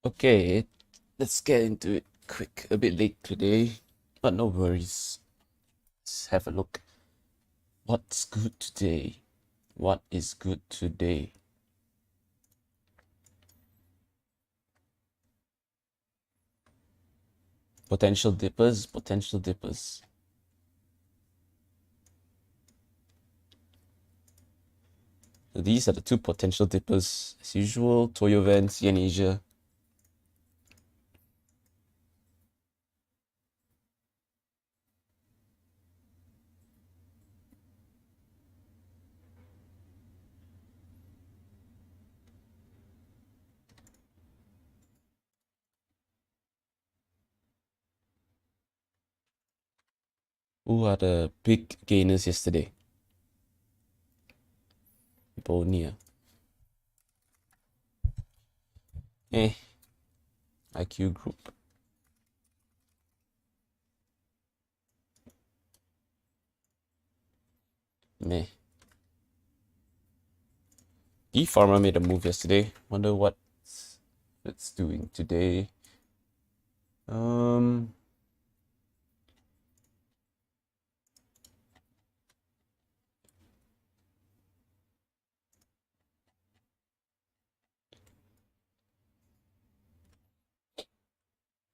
Okay, let's get into it quick. A bit late today, but no worries. Let's have a look. What's good today? What is good today? Potential dippers, potential dippers. So these are the two potential dippers. As usual, Toyo Van, CN Asia. Who are the big gainers yesterday? Bonia. Eh, IQ group. Meh. E-Pharma made a move yesterday. Wonder what it's doing today. Um,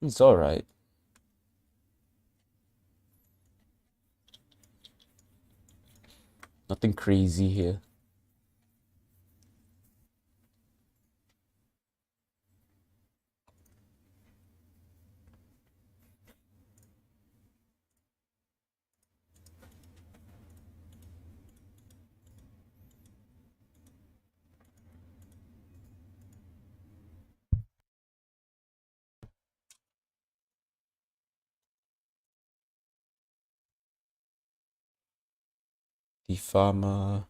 it's all right. Nothing crazy here. The farmer.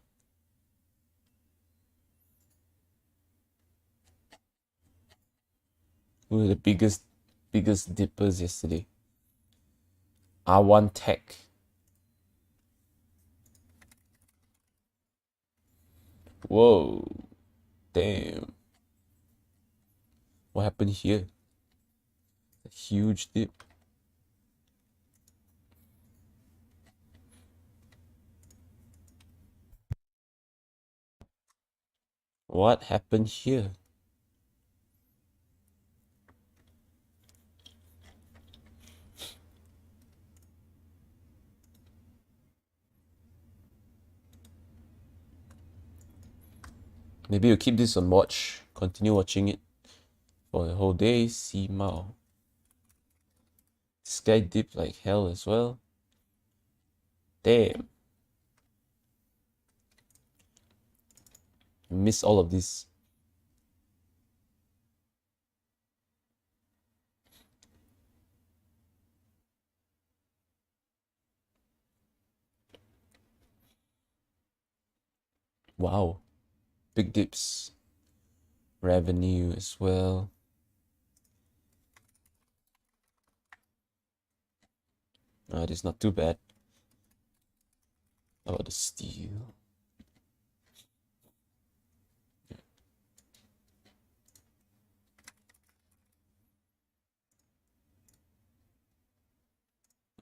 Who were the biggest dippers yesterday? R1 Tech. Whoa. Damn. What happened here? A huge dip. What happened here? Maybe you'll keep this on watch. Continue watching it for the whole day. See Mao. This guy dipped like hell as well. Damn. Miss all of this. Wow. Big dips. Revenue as well. It is not too bad. How about the steel?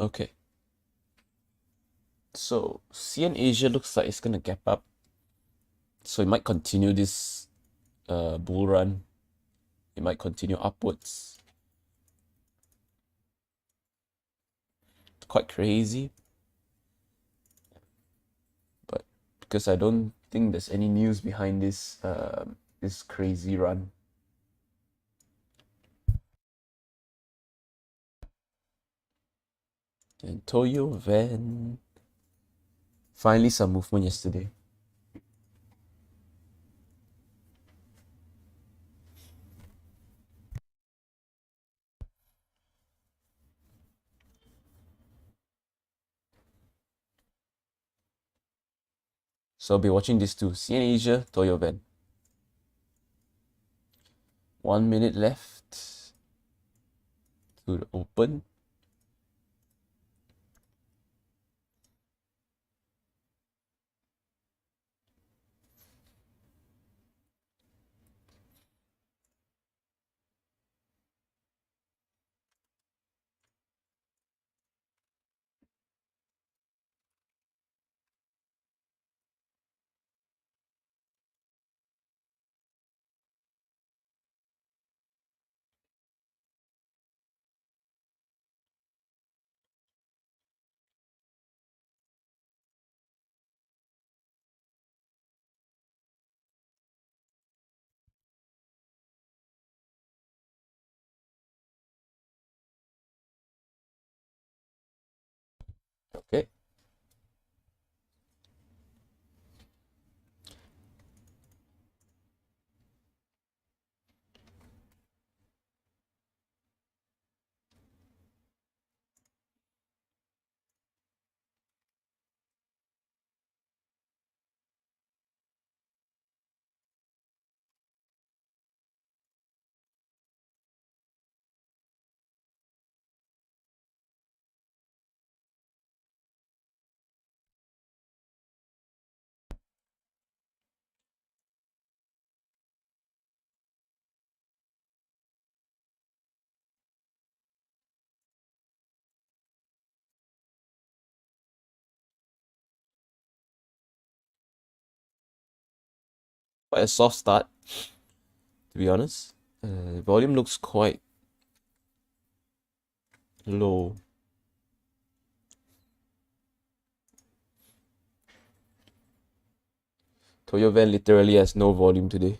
Okay. So CN Asia looks like it's gonna gap up. So it might continue this bull run. It might continue upwards. It's quite crazy. But because I don't think there's any news behind this crazy run. And Toyo Van. Finally some movement yesterday. So I'll be watching this too. CN Asia, Toyo Van. 1 minute left to the open. Quite a soft start, to be honest. Volume looks quite low. Toyo Van literally has no volume today.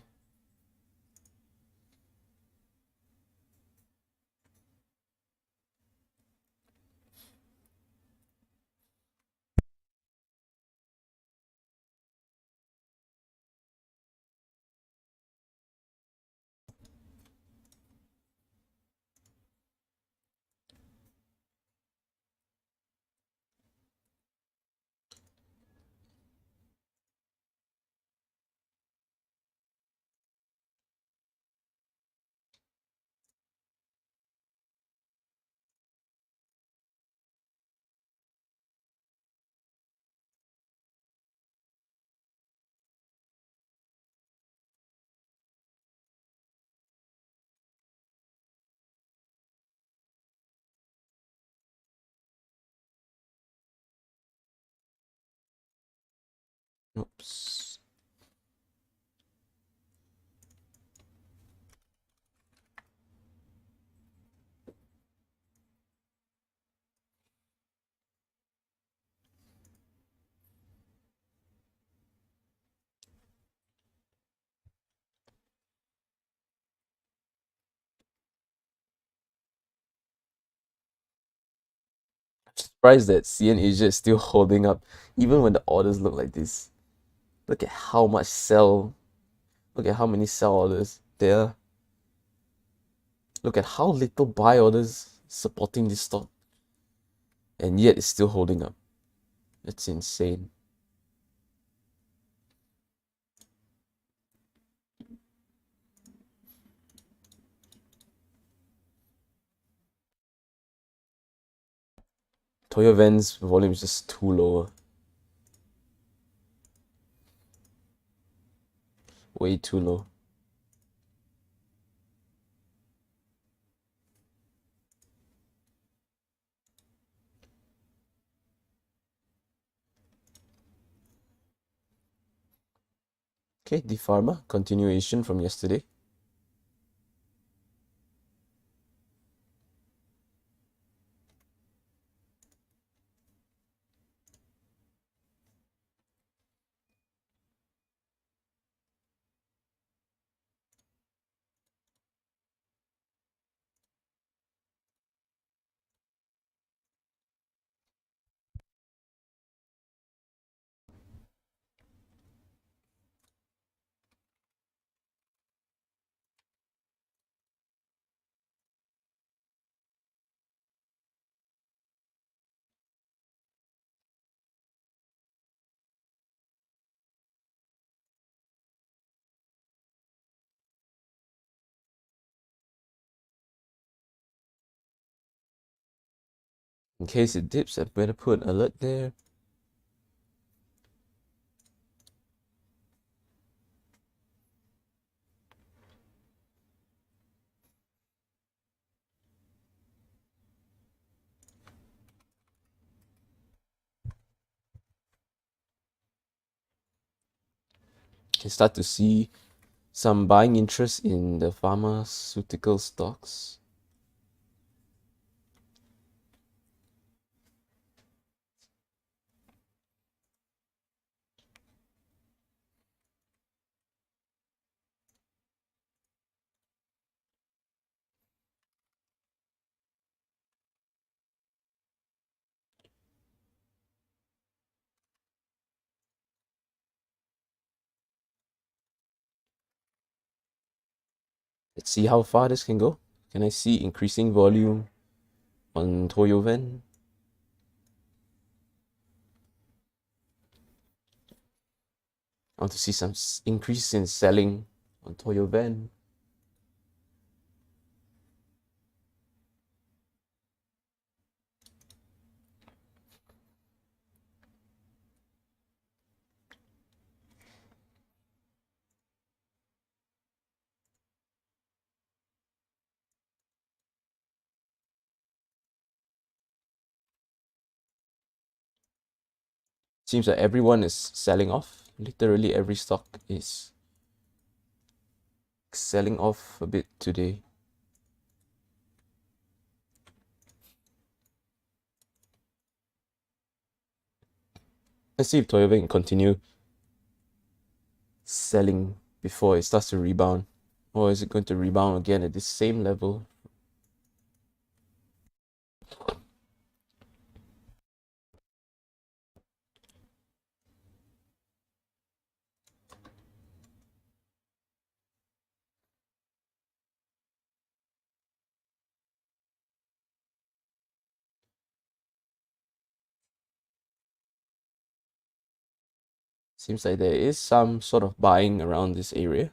Oops. Surprised that CN Asia is still holding up, even when the orders look like this. Look at how much sell. Look at how many sell orders there. Look at how little buy orders supporting this stock, and yet it's still holding up. That's insane. Toyo Van's volume is just too low. Way too low. Okay, the pharma continuation from yesterday. In case it dips, I better put an alert there. Can start to see some buying interest in the pharmaceutical stocks. Let's see how far this can go. Can I see increasing volume on Toyo Van? I want to see some increase in selling on Toyo Van. Seems like everyone is selling off. Literally every stock is selling off a bit today. Let's see if Toyota can continue selling before it starts to rebound. Or is it going to rebound again at the same level? Seems like there is some sort of buying around this area.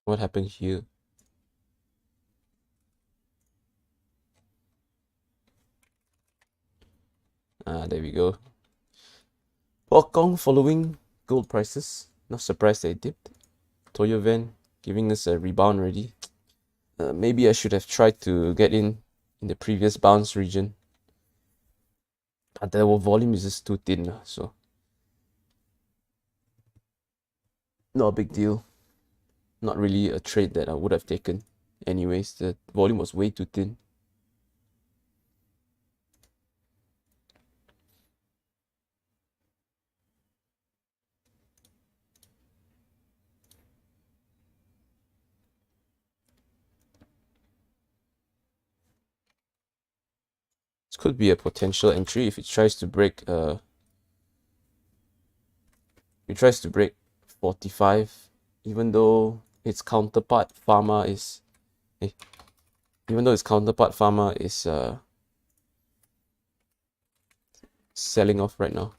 What happened here? There we go. Hong Kong following gold prices. Not surprised they dipped. Toyo Van giving us a rebound already. Maybe I should have tried to get in the previous bounce region. But the volume is just too thin, so not a big deal. Not really a trade that I would have taken. Anyways, the volume was way too thin. This could be a potential entry if it tries to break it tries to break 45, even though its counterpart Pharma is selling off right now.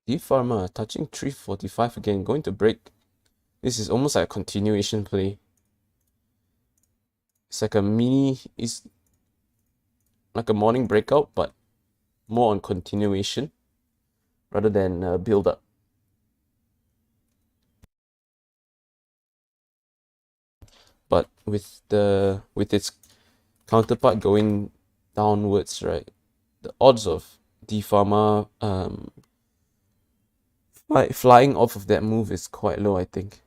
D Pharma touching 345 again, going to break. This is almost like a continuation play. It's like it's like a morning breakout, but more on continuation rather than build up. But with its counterpart going downwards, right? The odds of D Pharma flying off of that move is quite low, I think.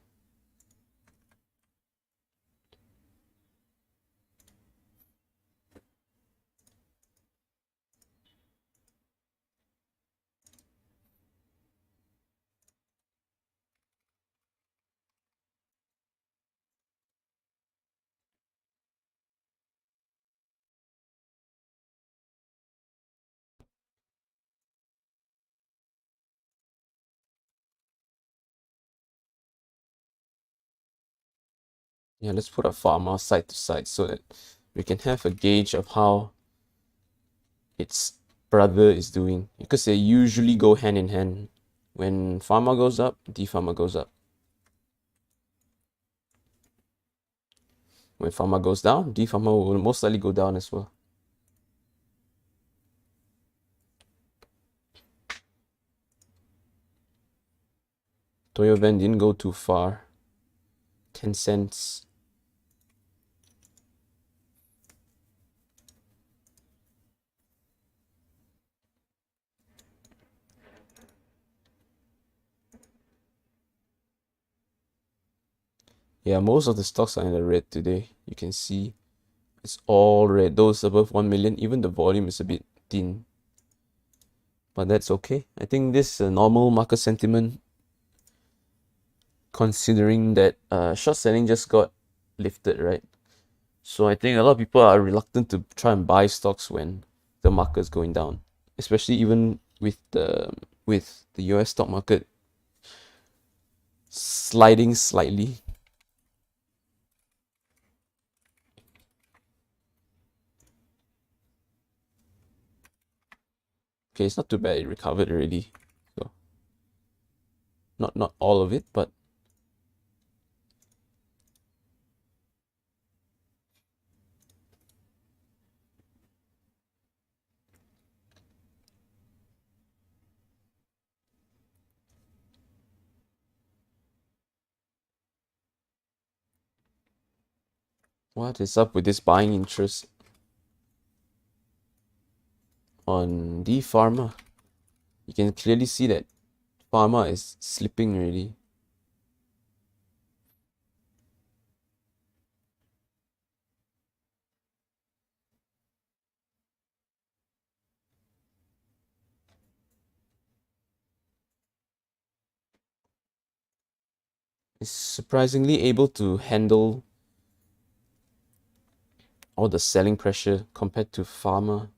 Yeah, let's put a Pharma side to side so that we can have a gauge of how its brother is doing, because they usually go hand in hand. When Pharma goes up, D Pharma goes up. When Pharma goes down, D Pharma will most likely go down as well. Toyo Van didn't go too far. 10 cents. Yeah, most of the stocks are in the red today. You can see it's all red. Those above 1 million, even the volume is a bit thin. But that's okay. I think this is a normal market sentiment considering that short selling just got lifted, right? So I think a lot of people are reluctant to try and buy stocks when the market's going down, especially even with the US stock market sliding slightly. Okay, it's not too bad. It recovered already. So not all of it, but what is up with this buying interest on the pharma? You can clearly see that pharma is slipping already. It's surprisingly able to handle all the selling pressure compared to pharma.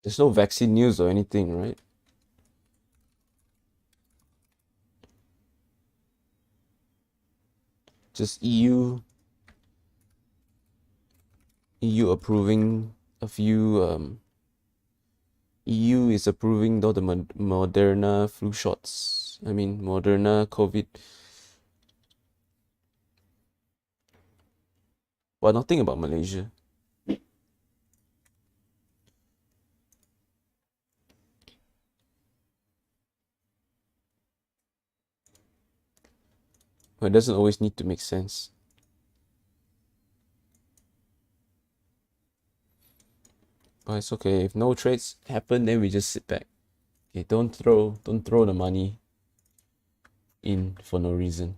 There's no vaccine news or anything, right? Just EU approving a few EU is approving all the Moderna flu shots. I mean Moderna COVID. Well, nothing about Malaysia. But it doesn't always need to make sense. But it's okay. If no trades happen, then we just sit back. Okay, don't throw the money in for no reason.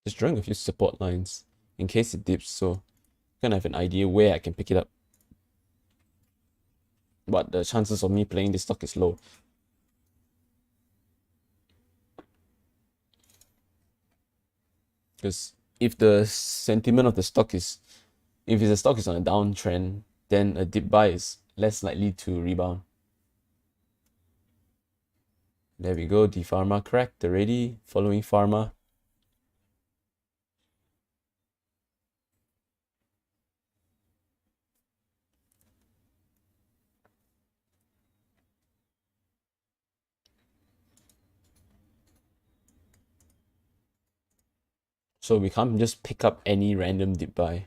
Just drawing a few support lines in case it dips, so I kind of have an idea where I can pick it up. But the chances of me playing this stock is low. Because if the sentiment of the stock is, if the stock is on a downtrend, then a dip buy is less likely to rebound. There we go, the pharma cracked already, following pharma. So we can't just pick up any random dip buy.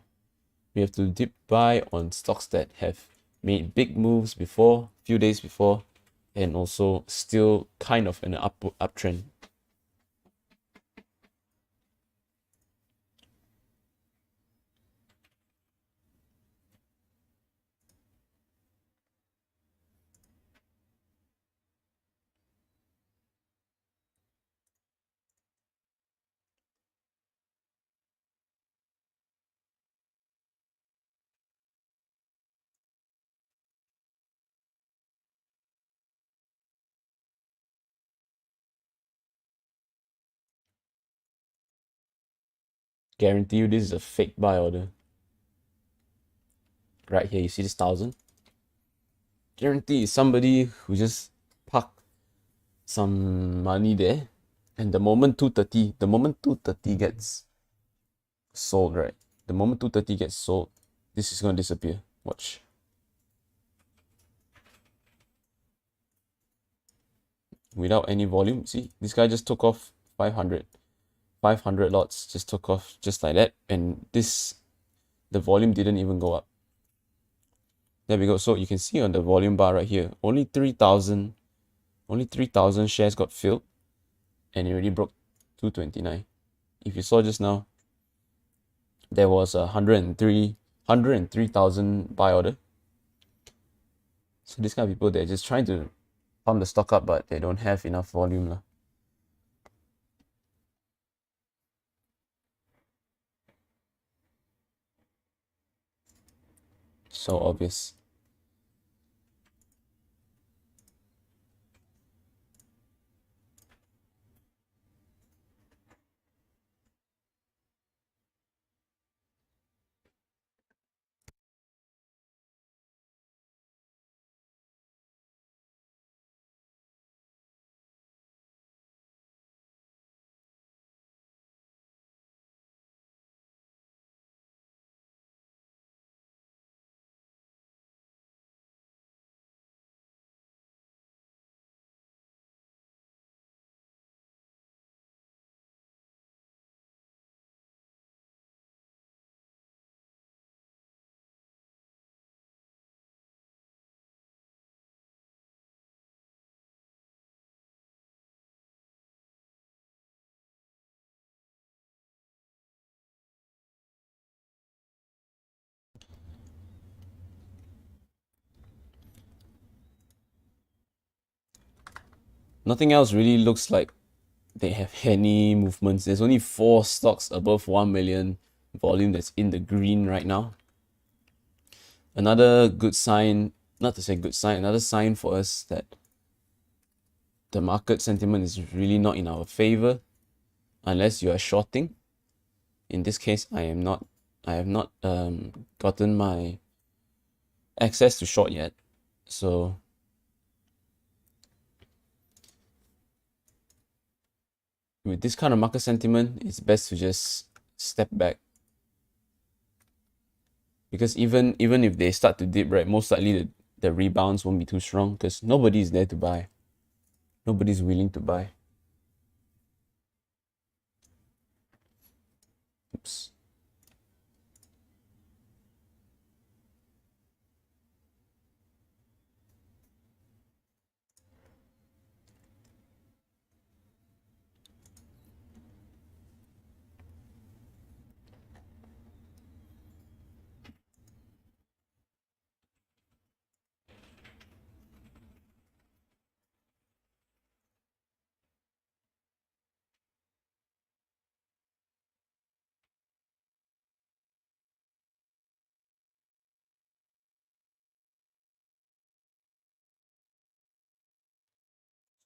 We have to dip buy on stocks that have made big moves before, few days before, and also still kind of an uptrend. Guarantee you this is a fake buy order. Right here, you see this 1,000? Guarantee is somebody who just parked some money there, and the moment 230 gets sold, right? The moment 230 gets sold, this is gonna disappear. Watch. Without any volume, see, this guy just took off 500 lots, just took off just like that, and the volume didn't even go up. There we go. So you can see on the volume bar right here, only 3,000 shares got filled, and it already broke 229. If you saw just now, there was a 103,000 buy order. So these kind of people, they're just trying to pump the stock up, but they don't have enough volume lah. So obvious. Nothing else really looks like they have any movements. There's only 4 stocks above 1 million volume that's in the green right now. Another good sign, not to say good sign, another sign for us that the market sentiment is really not in our favor unless you are shorting. In this case, I have not gotten my access to short yet. So with this kind of market sentiment, it's best to just step back. Because even if they start to dip, right, most likely the rebounds won't be too strong because nobody's there to buy. Nobody's willing to buy. Oops.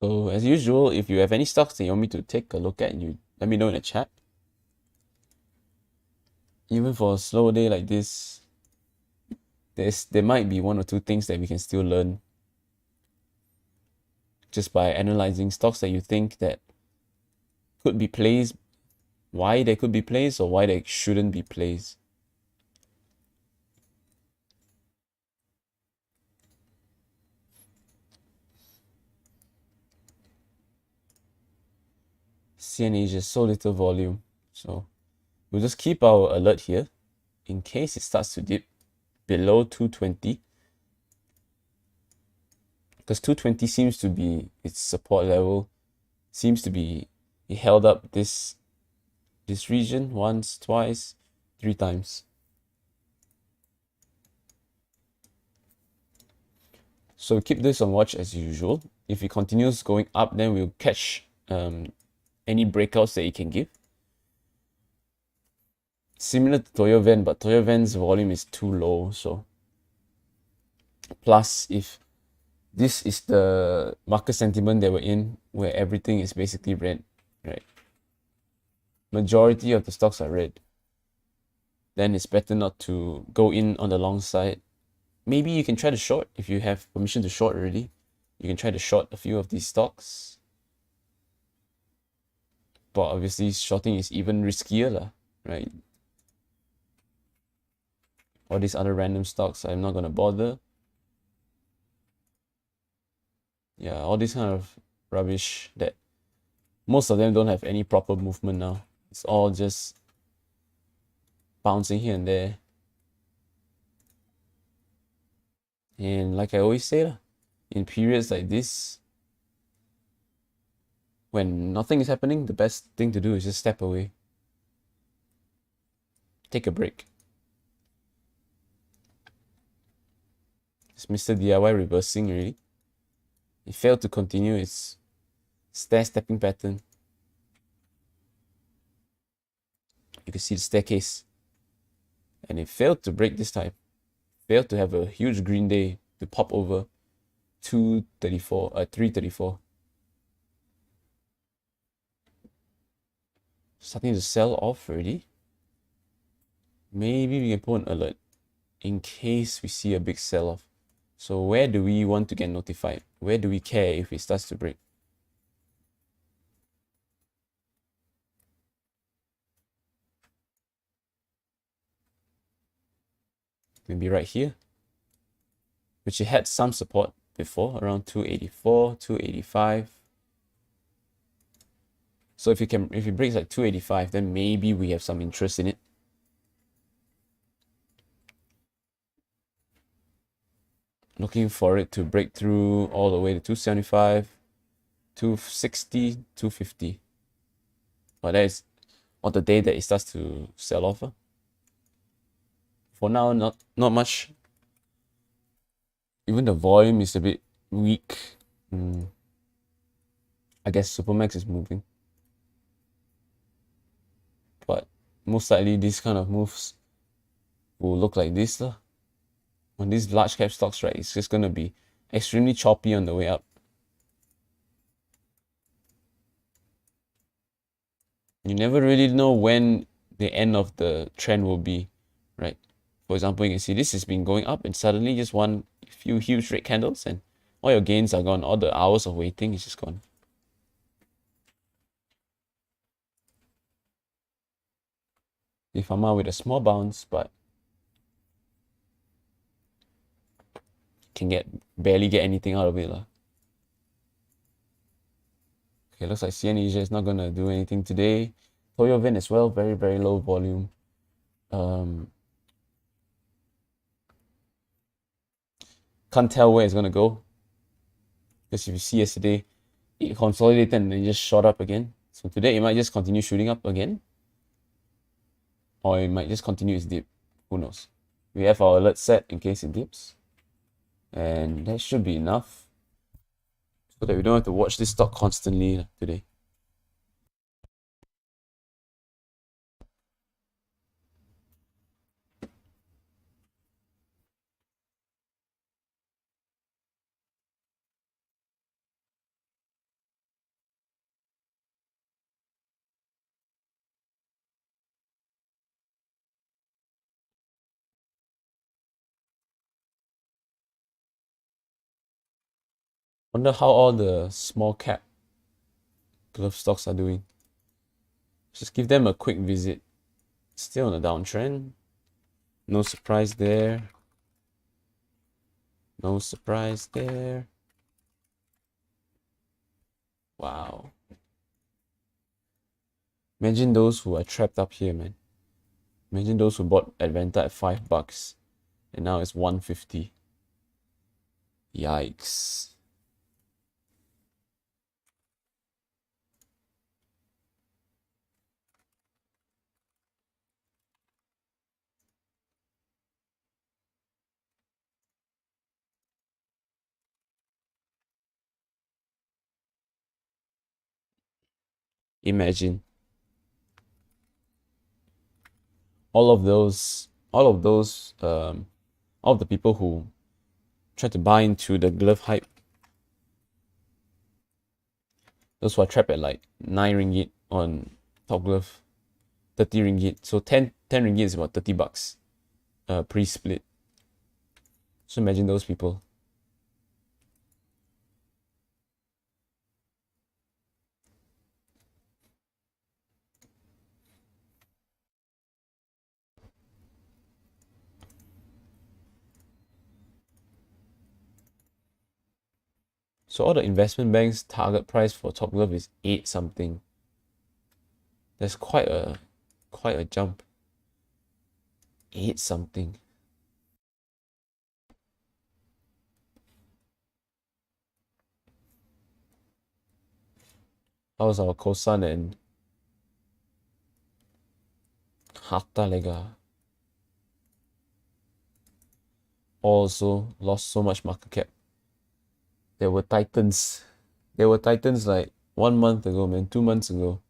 So as usual, if you have any stocks that you want me to take a look at, you let me know in the chat. Even for a slow day like this, there might be 1 or 2 things that we can still learn just by analyzing stocks that you think that could be plays, why they could be plays or why they shouldn't be plays. CNH is so little volume, so we'll just keep our alert here in case it starts to dip below 220, because because 220 seems to be its support level. Seems to be it held up this region once, twice, 3 times. So keep this on watch as usual. If it continues going up, then we'll catch any breakouts that it can give. Similar to Toyo Van, but Toyo Van's volume is too low. So plus, if this is the market sentiment that we're in, where everything is basically red, right? Majority of the stocks are red. Then it's better not to go in on the long side. Maybe you can try to short if you have permission to short already. You can try to short a few of these stocks. But obviously, shorting is even riskier, lah, right? All these other random stocks, I'm not gonna bother. Yeah, all this kind of rubbish that most of them don't have any proper movement now. It's all just bouncing here and there. And like I always say, in periods like this, when nothing is happening, the best thing to do is just step away. Take a break. It's Mr. DIY reversing already. It failed to continue its stair-stepping pattern. You can see the staircase. And it failed to break this time. Failed to have a huge green day to pop over 334. Starting to sell off already. Maybe we can put an alert in case we see a big sell-off. So where do we want to get notified? Where do we care if it starts to break? Maybe right here, which it had some support before, around 284, 285. So if it breaks like 285, then maybe we have some interest in it. Looking for it to break through all the way to 275, 260, 250. But that is on the day that it starts to sell off. For now, not much. Even the volume is a bit weak. I guess Supermax is moving. But most likely these kind of moves will look like this. On these large cap stocks, right, it's just going to be extremely choppy on the way up. You never really know when the end of the trend will be, right? For example, you can see this has been going up and suddenly just one few huge red candles and all your gains are gone. All the hours of waiting is just gone. If I'm out with a small bounce, but can barely get anything out of it. Okay, looks like CN Asia is not gonna do anything today. Toyo Van as well, very, very low volume. Can't tell where it's gonna go. Because if you see yesterday, it consolidated and then just shot up again. So today it might just continue shooting up again. Or it might just continue its dip. Who knows? We have our alert set in case it dips. And that should be enough. So that we don't have to watch this stock constantly today. Wonder how all the small cap glove stocks are doing. Just give them a quick visit. Still on a downtrend. No surprise there. No surprise there. Wow. Imagine those who are trapped up here, man. Imagine those who bought Advanta at $5 and now it's 150. Yikes. Imagine all of the people who try to buy into the glove hype, those who are trapped at like 9 ringgit on Top Glove, 30 ringgit. So 10 ringgit is about 30 bucks pre-split. So imagine those people. So all the investment banks' target price for Top Glove is 8 something. That's quite a jump. 8 something. How's our Kosan and Hatta Lega? Also lost so much market cap. There were titans. There were titans like 1 month ago, man, 2 months ago.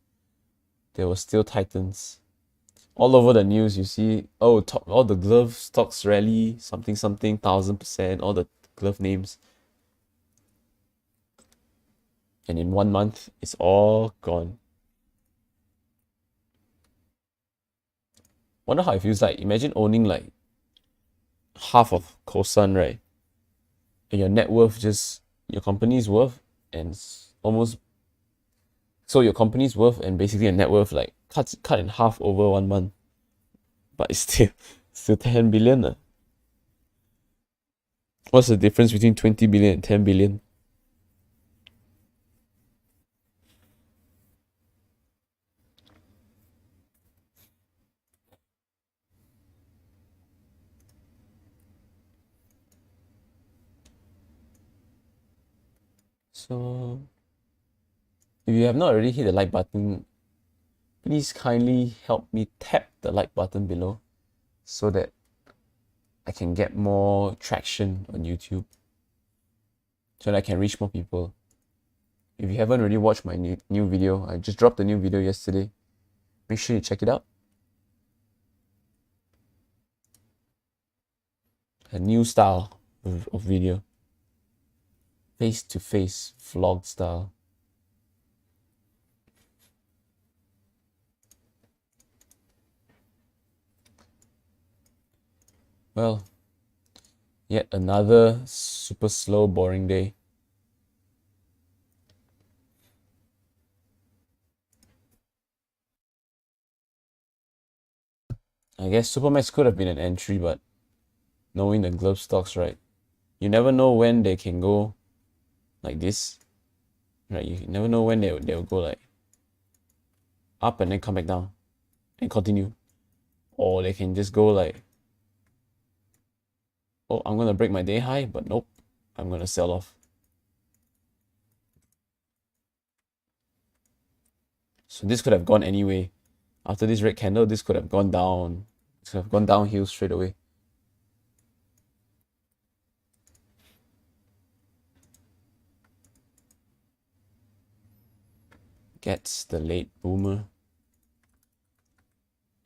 There were still titans. All over the news, you see, all the glove stocks rally, something, something, 1000%, all the glove names. And in 1 month, it's all gone. Wonder how it feels like. Imagine owning like half of Kosan, right? And your net worth your company's worth and almost, so your company's worth and basically your net worth like cut in half over 1 month. But it's still 10 billion. What's the difference between 20 billion and 10 billion? So, if you have not already hit the like button, please kindly help me tap the like button below so that I can get more traction on YouTube, so that I can reach more people. If you haven't already watched my new video, I just dropped a new video yesterday. Make sure you check it out. A new style of video. Face-to-face vlog style. Well, yet another super slow, boring day. I guess Supermax could have been an entry, but knowing the glove stocks, right? You never know when they can go like this, right? You never know when they'll go like up and then come back down and continue. Or they can just go like, oh, I'm gonna break my day high, but nope, I'm gonna sell off. So this could have gone anyway. After this red candle, this could have gone down. This could have gone downhill straight away. Gets the late boomer.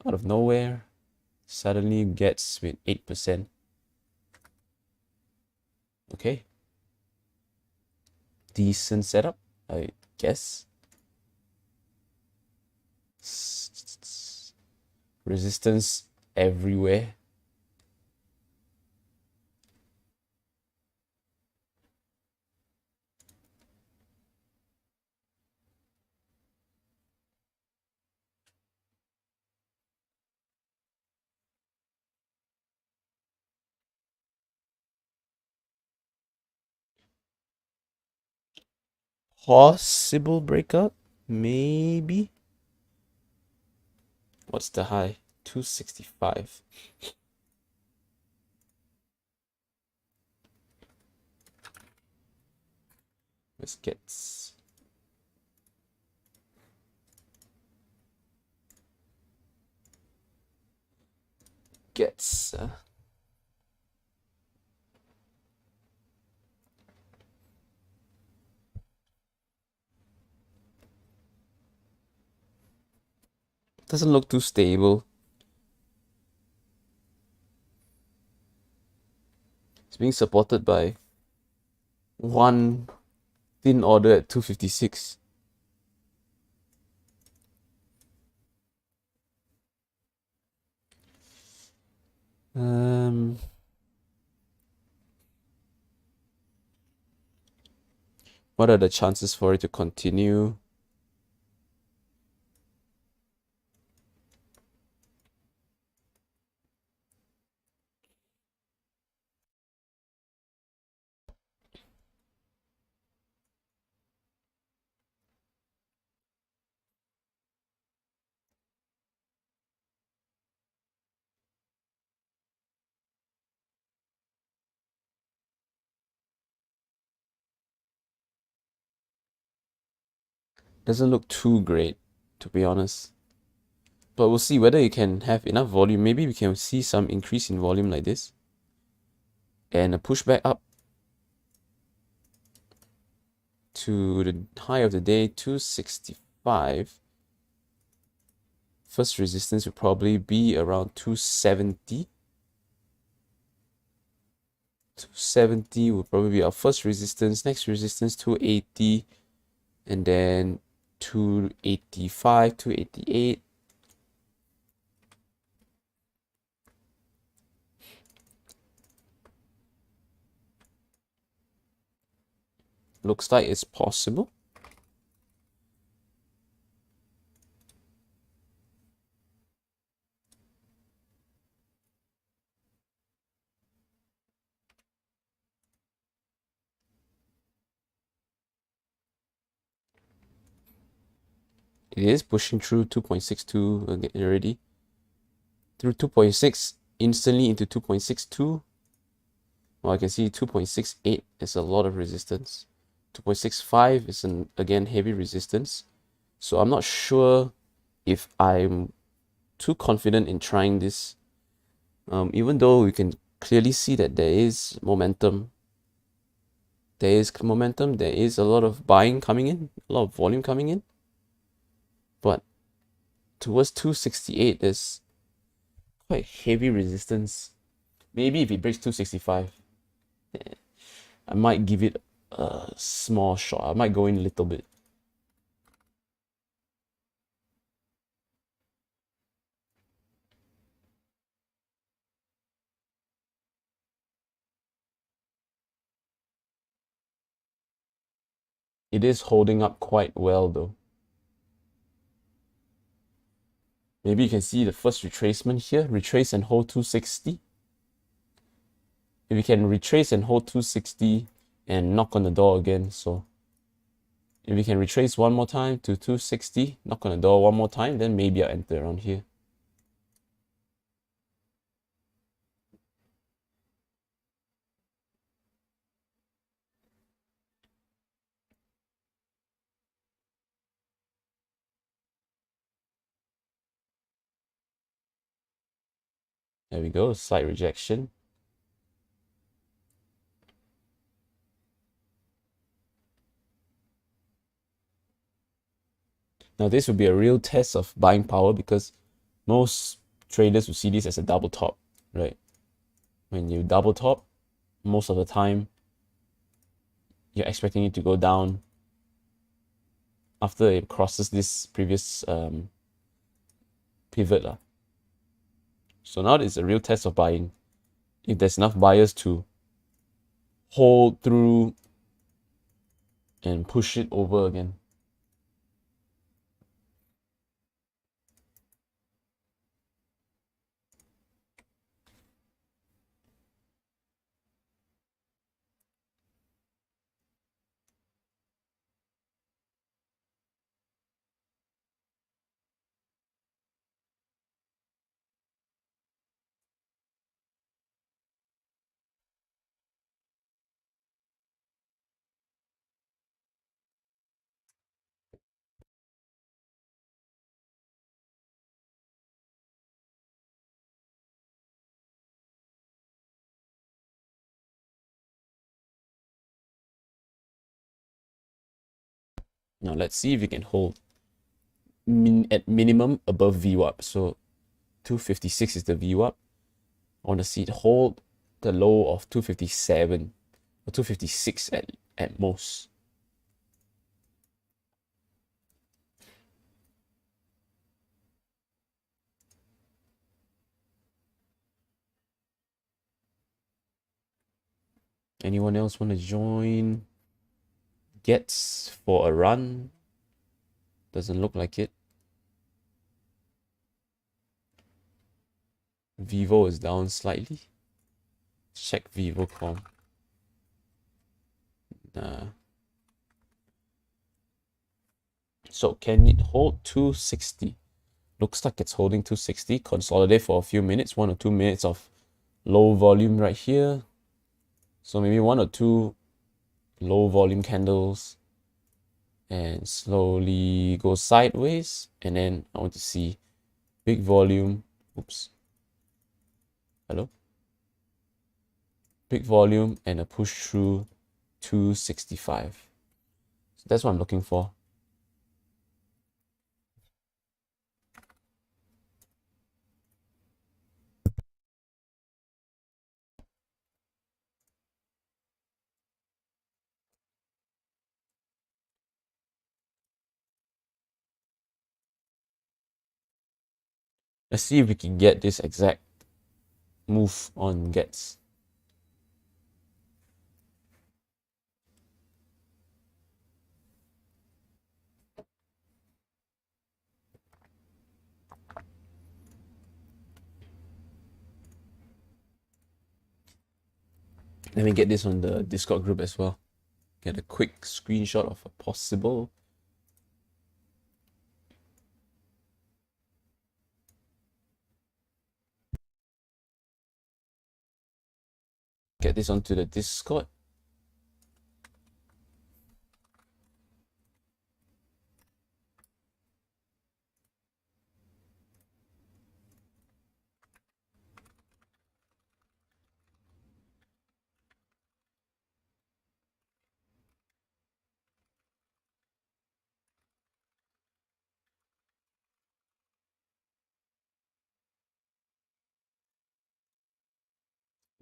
Out of nowhere, suddenly gets with 8%. Okay. Decent setup, I guess. Resistance everywhere. Possible breakout? Maybe. What's the high? 265. This gets Doesn't look too stable. It's being supported by one thin order at 256. What are the chances for it to continue? Doesn't look too great, to be honest. But we'll see whether it can have enough volume. Maybe we can see some increase in volume like this. And a pushback up to the high of the day, 265. First resistance will probably be around 270. 270 will probably be our first resistance. Next resistance, 280. And then 285, 288. Looks like it's possible. It is pushing through 2.62 already. Through 2.6, instantly into 2.62. Well, I can see 2.68 is a lot of resistance. 2.65 is again heavy resistance. So I'm not sure if I'm too confident in trying this. Even though we can clearly see that there is momentum. There is momentum, there is a lot of buying coming in, a lot of volume coming in. But towards 268, there's quite heavy resistance. Maybe if it breaks 265, I might give it a small shot. I might go in a little bit. It is holding up quite well though. Maybe you can see the first retracement here. Retrace and hold 260. If you can retrace and hold 260 and knock on the door again, so if you can retrace one more time to 260, knock on the door one more time, then maybe I'll enter around here. There we go, slight rejection. Now this would be a real test of buying power because most traders will see this as a double top, right? When you double top, most of the time, you're expecting it to go down after it crosses this previous pivot. So now it's a real test of buying. If there's enough buyers to hold through and push it over again. Now let's see if we can hold. at minimum above VWAP. So 256 is the VWAP. I want to see it hold the low of 257 or 256 at most. Anyone else want to join? Gets for a run? Doesn't look like it. Vivo is down slightly. Check VivoCom. Nah. So can it hold 260? Looks like it's holding 260. Consolidate for a few minutes, 1 or 2 minutes of low volume right here. So maybe 1 or 2 low volume candles and slowly go sideways. And then I want to see big volume. Oops. Hello? Big volume and a push through 265. So that's what I'm looking for. Let's see if we can get this exact move on gets. Let me get this on the Discord group as well. Get a quick screenshot of a possible. Get this onto the Discord.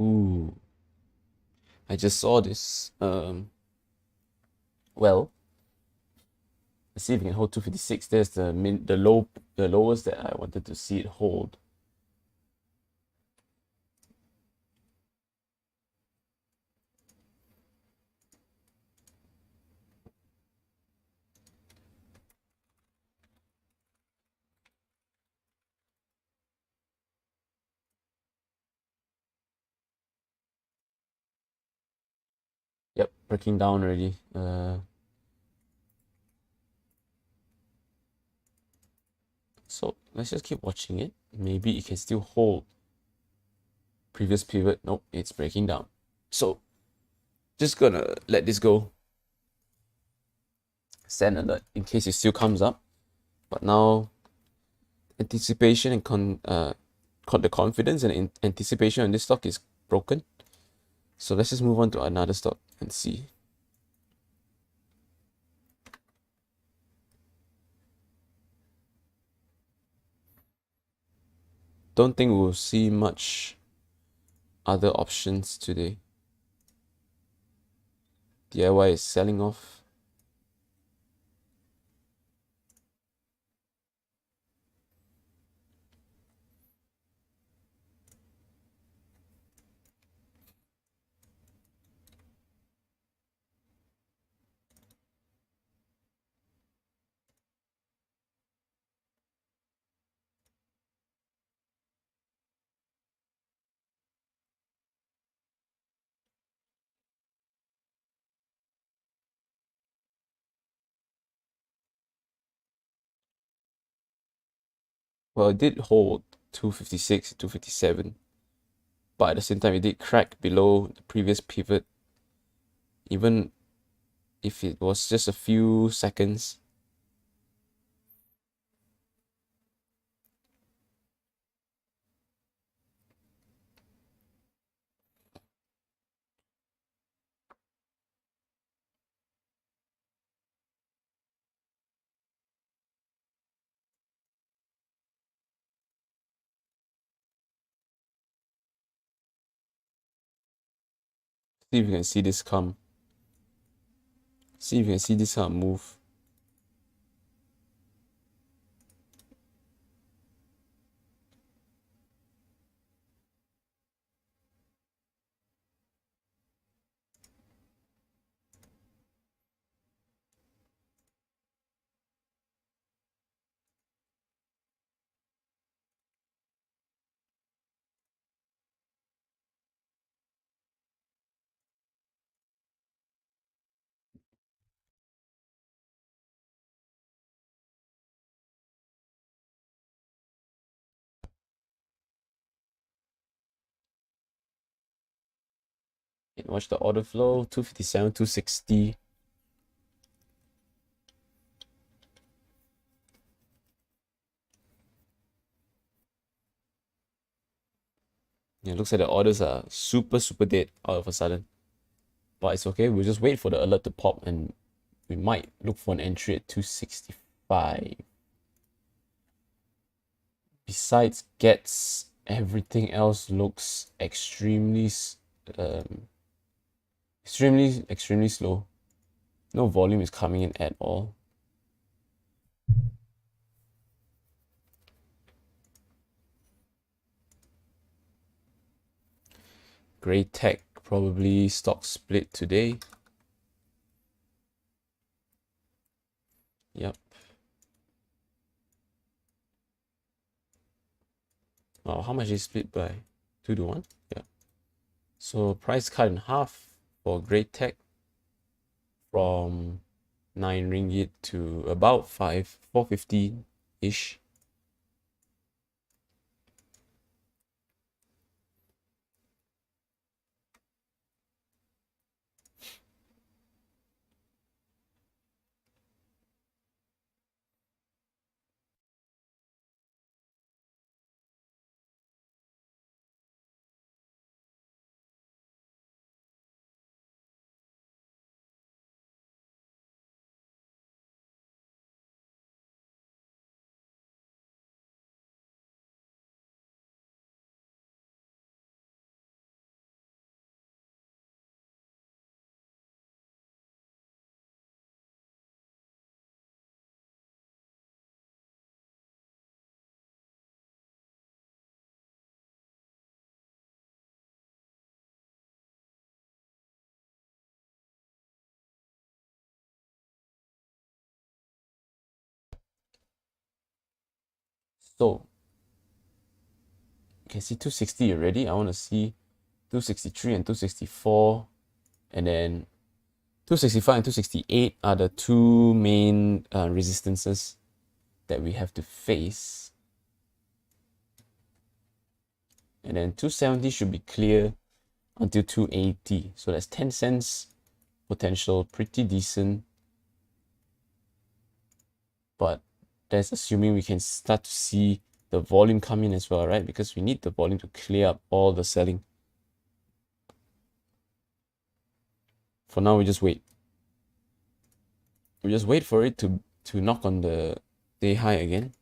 Ooh. I just saw this. Well, let's see if we can hold 256. There's the lowest that I wanted to see it hold. Yep, breaking down already. So let's just keep watching it. Maybe it can still hold. Previous pivot, nope, it's breaking down. So just gonna let this go. Send alert in case it still comes up. But now anticipation and the confidence and anticipation on this stock is broken. So let's just move on to another stock and see. Don't think we'll see much other options today. DIY is selling off. Well, it did hold 256, 257, but at the same time, it did crack below the previous pivot, even if it was just a few seconds. See if you can see this come. See if you can see this move. Watch the order flow, 257, 260. Yeah, it looks like the orders are super dead all of a sudden. But it's okay, we'll just wait for the alert to pop and we might look for an entry at 265. Besides gets, everything else looks extremely slow. No volume is coming in at all. Gray tech, probably stock split today. Yep. Oh, how much is split by? 2 to 1? Yeah. So price cut in half for gray tech from 9 ringgit to about 450-ish. So you can see 260 already. I want to see 263 and 264, and then 265 and 268 are the two main resistances that we have to face. And then 270 should be clear until 280. So that's 10 cents potential, pretty decent. But that's assuming we can start to see the volume come in as well, right? Because we need the volume to clear up all the selling. For now, we just wait. We just wait for it to knock on the day high again.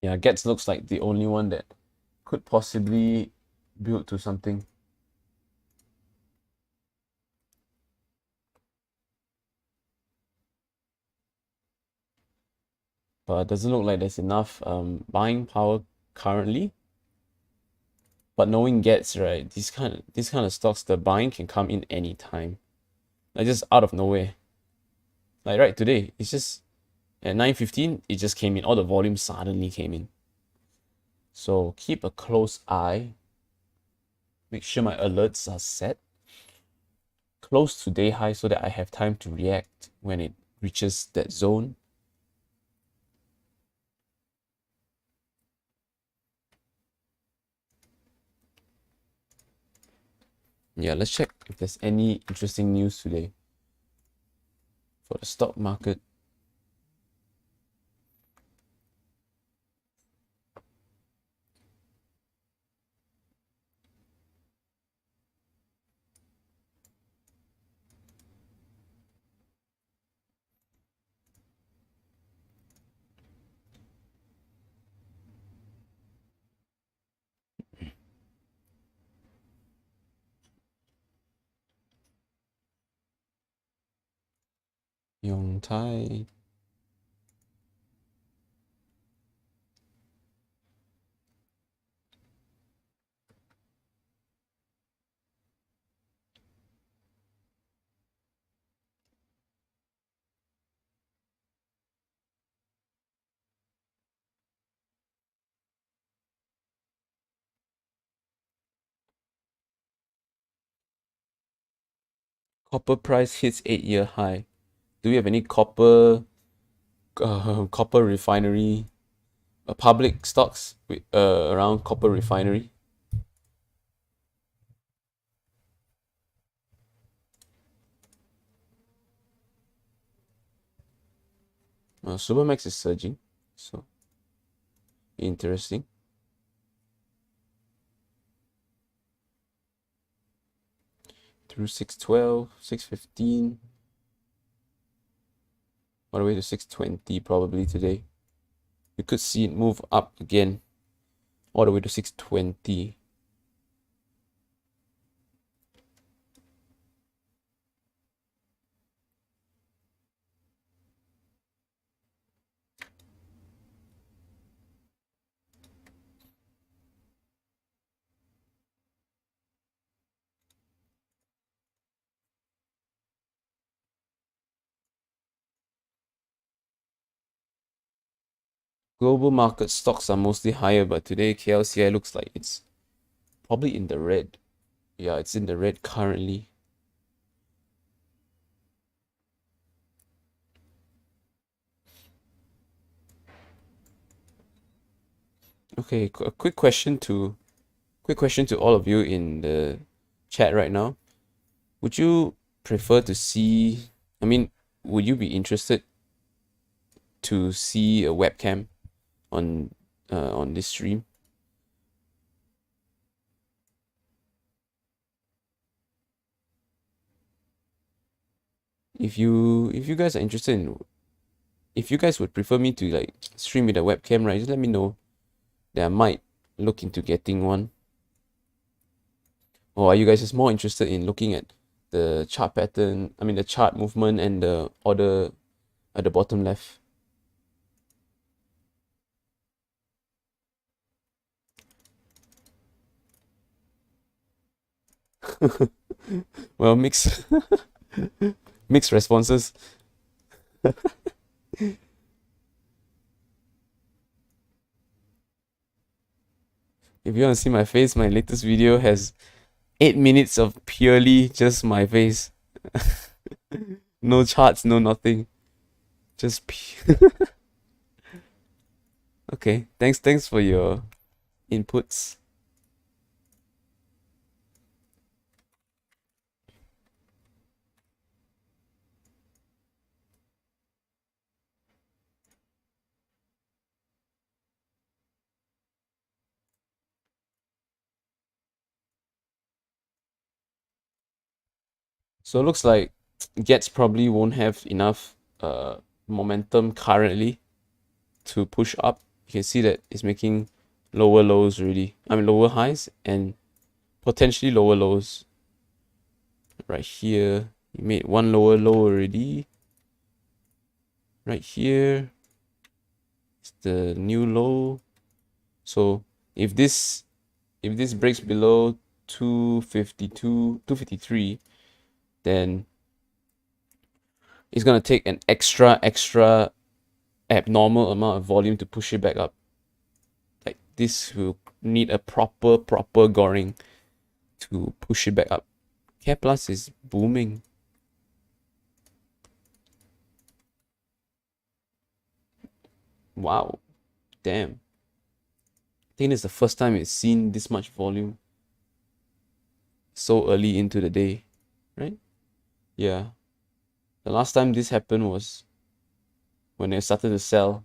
Yeah, Gets looks like the only one that could possibly build to something. But it doesn't look like there's enough buying power currently. But knowing Gets, right, these kind of stocks, the buying can come in anytime. Like just out of nowhere. Like right today, it's just at 9:15, it just came in. All the volume suddenly came in. So keep a close eye. Make sure my alerts are set close to day high so that I have time to react when it reaches that zone. Yeah, let's check if there's any interesting news today for the stock market. Yong Tai. Copper price hits 8-year high. Do we have any copper refinery, public stocks with, around copper refinery? Supermax is surging, so interesting. Through 612, 615, all the way to 620 probably today. You could see it move up again, all the way to 620. Global market stocks are mostly higher, but today KLCI looks like it's probably in the red. Yeah, it's in the red currently. Okay, a quick question to all of you in the chat right now. Would you prefer to see, I mean, would you be interested to see a webcam on this stream? If you guys are interested in, if you guys would prefer me to like stream with a webcam, right, just let me know. That I might look into getting one. Or are you guys just more interested in looking at the chart pattern, I mean the chart movement and the order at the bottom left? Well, mixed responses. If you want to see my face, my latest video has 8 minutes of purely just my face. No charts, no nothing. Just okay. Thanks for your inputs. So it looks like Gets probably won't have enough momentum currently to push up. You can see that it's making lower lows already. I mean lower highs and potentially lower lows. Right here, you made one lower low already. Right here, it's the new low. So if this breaks below 252, 253, then it's gonna take an extra abnormal amount of volume to push it back up. Like this will need a proper goring to push it back up. Care Plus is booming. Wow, damn. I think it's the first time it's seen this much volume. so early into the day, right? Yeah. The last time this happened was when it started to sell.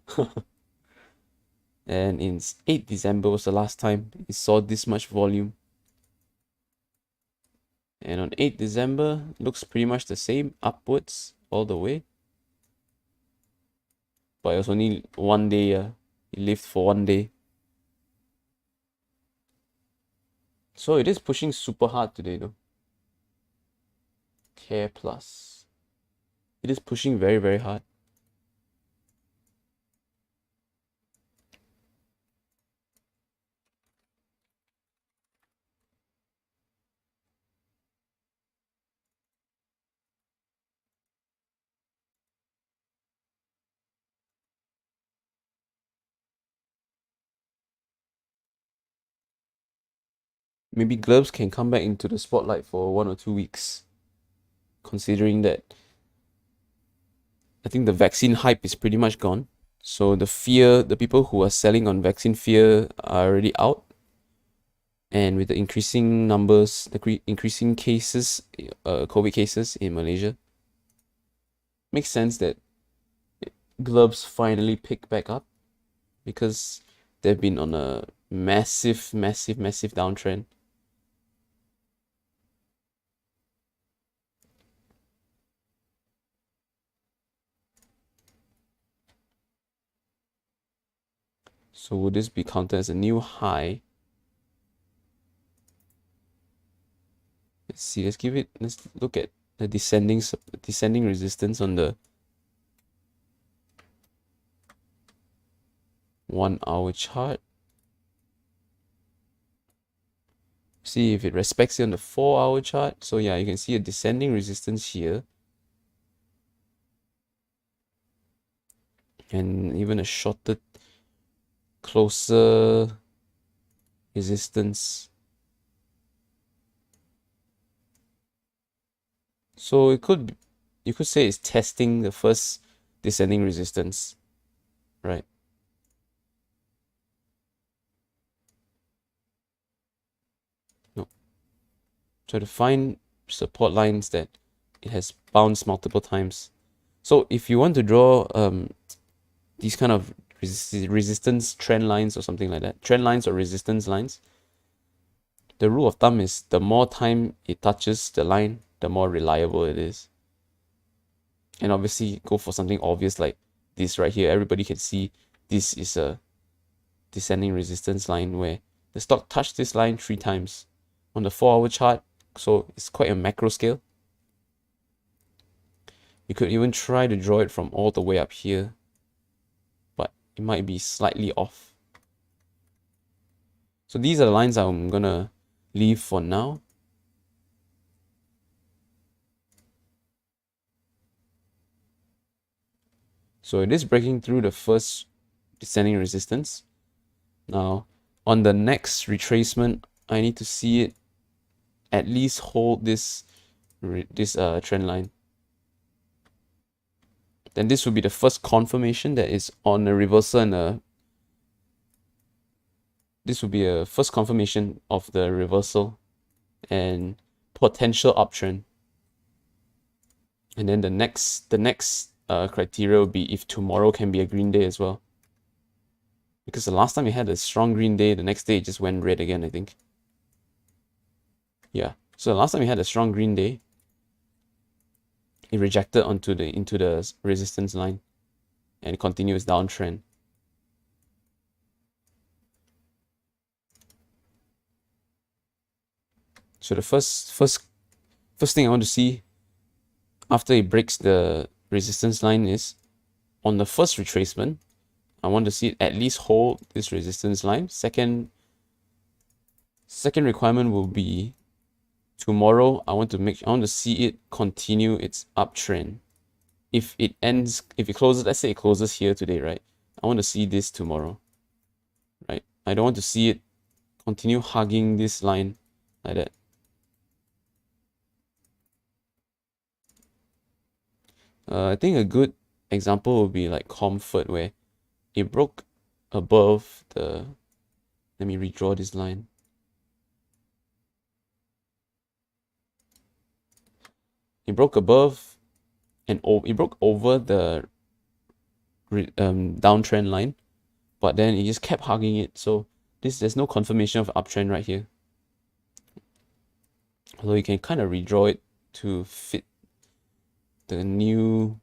And in 8 December was the last time it saw this much volume. And on 8 December, looks pretty much the same, upwards all the way. But it was only one day, it lived for one day. So it is pushing super hard today though. Care Plus. It is pushing very, very hard. Maybe gloves can come back into the spotlight for 1 or 2 weeks, considering that I think the vaccine hype is pretty much gone. So the people who are selling on vaccine fear are already out. And with the increasing numbers, the increasing cases, COVID cases in Malaysia, makes sense that gloves finally pick back up because they've been on a massive, massive, massive downtrend. So would this be counted as a new high? Let's see. Let's look at the descending resistance on the 1 hour chart. See if it respects it on the 4 hour chart. So yeah, you can see a descending resistance here. And even a shorter, closer resistance. So you could say it's testing the first descending resistance, right? No. Try to find support lines that it has bounced multiple times. So if you want to draw these kind of resistance trend lines or something like that, trend lines or resistance lines, the rule of thumb is the more time it touches the line, the more reliable it is. And obviously go for something obvious like this right here. Everybody can see this is a descending resistance line where the stock touched this line 3 times on the 4 hour chart. So it's quite a macro scale. You could even try to draw it from all the way up here, but it might be slightly off. So these are the lines I'm gonna leave for now. So it is breaking through the first descending resistance. Now, on the next retracement, I need to see it at least hold this trend line. Then this will be the first confirmation that is on a reversal and this will be a first confirmation of the reversal and potential uptrend. And then the next criteria will be if tomorrow can be a green day as well. Because the last time we had a strong green day, the next day it just went red again, I think. Yeah. So the last time we had a strong green day, it rejected into the resistance line and it continues downtrend. So the first thing I want to see after it breaks the resistance line is on the first retracement, I want to see it at least hold this resistance line. Second requirement will be tomorrow I want to see it continue its uptrend. If it closes, let's say it closes here today, right? I want to see this tomorrow, right? I don't want to see it continue hugging this line like that. I think a good example would be like Comfort, where it broke above the, let me redraw this line. It broke above and it broke over the downtrend line, but then it just kept hugging it. So there's no confirmation of uptrend right here. Although you can kind of redraw it to fit the new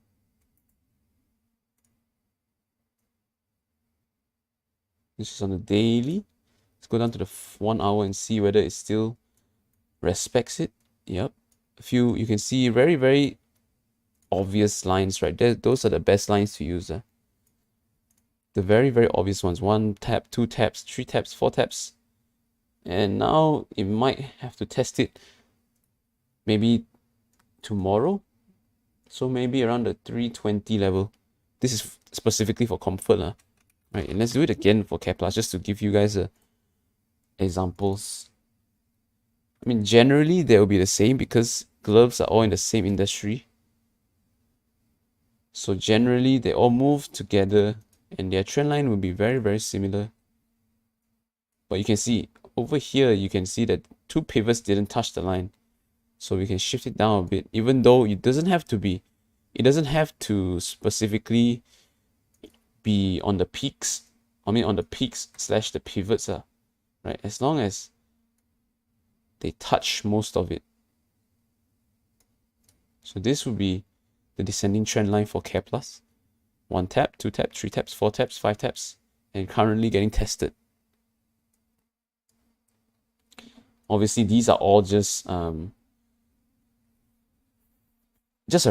this is on the daily. Let's go down to the 1 hour and see whether it still respects it. Yep. You can see very, very obvious lines right there. Those are the best lines to use. The very, very obvious ones. 1 tap, 2 taps, 3 taps, 4 taps. And now it might have to test it maybe tomorrow. So maybe around the 320 level. This is specifically for comfort. Right, and let's do it again for Care Plus just to give you guys examples. I mean, generally they will be the same because gloves are all in the same industry. So generally they all move together and their trend line will be very, very similar. But you can see over here, you can see that 2 pivots didn't touch the line. So we can shift it down a bit, even though it doesn't have to specifically be on the peaks. I mean on the peaks / the pivots, right? As long as they touch most of it. So this would be the descending trend line for Care Plus. 1 tap, 2 taps, 3 taps, 4 taps, 5 taps, and currently getting tested. Obviously, these are all just a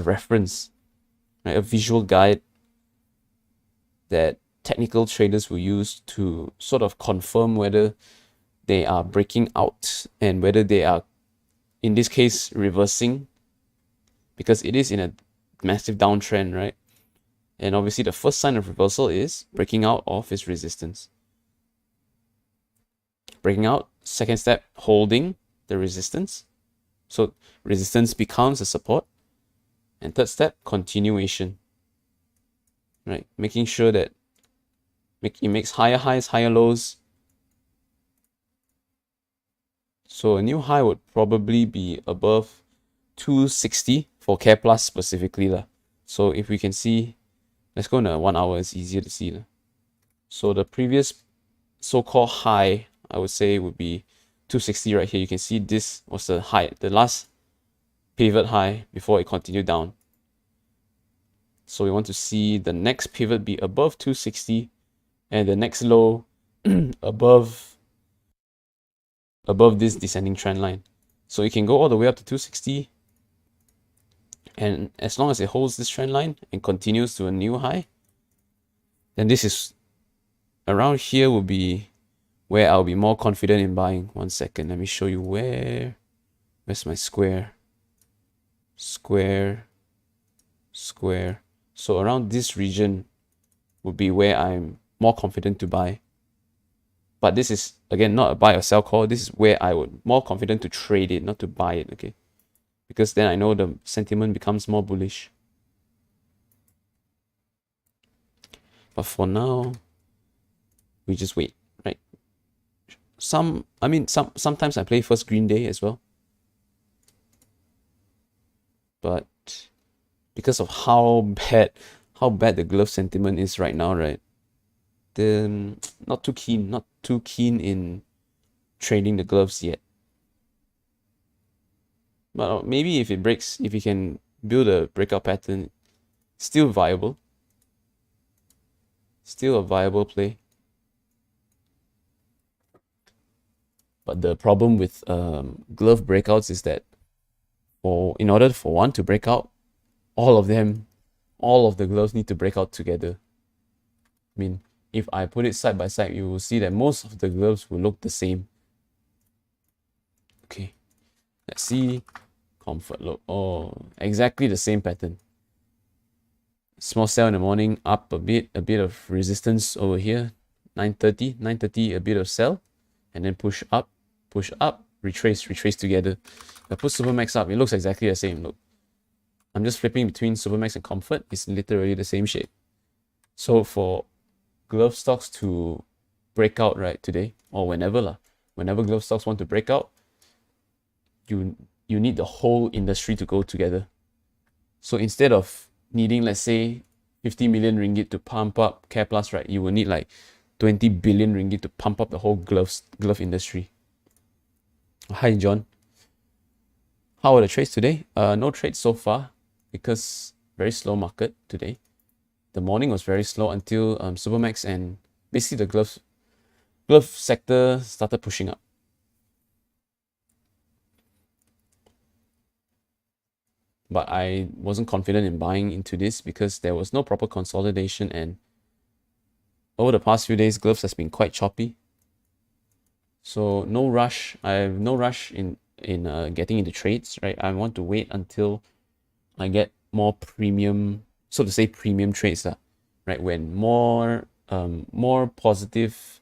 reference, right? A visual guide that technical traders will use to sort of confirm whether they are breaking out and whether they are, in this case, reversing, because it is in a massive downtrend, right? And obviously the first sign of reversal is breaking out of its resistance. Breaking out, second step, holding the resistance. So resistance becomes a support. And third step, continuation. Right, making sure that it makes higher highs, higher lows. So a new high would probably be above 260 for Care Plus specifically. So if we can see, let's go in a 1 hour, it's easier to see. So the previous so-called high, I would say, would be 260 right here. You can see this was the high, the last pivot high before it continued down. So we want to see the next pivot be above 260 and the next low above this descending trend line. So it can go all the way up to 260, and as long as it holds this trend line and continues to a new high, then this is around here will be where I'll be more confident in buying. 1 second, let me show you where's my square. So around this region would be where I'm more confident to buy. But this is, again, not a buy or sell call. This is where I would more confident to trade it, not to buy it, okay? Because then I know the sentiment becomes more bullish. But for now, we just wait, right? Sometimes I play first green day as well. But because of how bad the glove sentiment is right now, right? Then not too keen in trading the gloves yet. But maybe if you can build a breakout pattern, still viable. Still a viable play. But the problem with glove breakouts is that in order for one to break out, all of the gloves need to break out together. I mean, if I put it side by side, you will see that most of the gloves will look the same. Okay, let's see. Comfort look. Oh, exactly the same pattern. Small sell in the morning, up a bit of resistance over here. 9:30, a bit of sell, and then push up, retrace together. If I put Supermax up, it looks exactly the same. Look, I'm just flipping between Supermax and Comfort. It's literally the same shape. So for glove stocks to break out right today, or whenever glove stocks want to break out, you need the whole industry to go together. So instead of needing, let's say, 50 million ringgit to pump up Care Plus, right, you will need like 20 billion ringgit to pump up the whole glove industry. Hi, John. How are the trades today? No trades so far because very slow market today. The morning was very slow until Supermax and basically the glove sector started pushing up. But I wasn't confident in buying into this because there was no proper consolidation, and over the past few days, gloves has been quite choppy. So no rush. I have no rush in getting into trades, right? I want to wait until I get more premium, so to say, premium trades, right? When more positive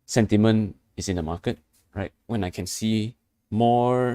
sentiment is in the market, right? When I can see more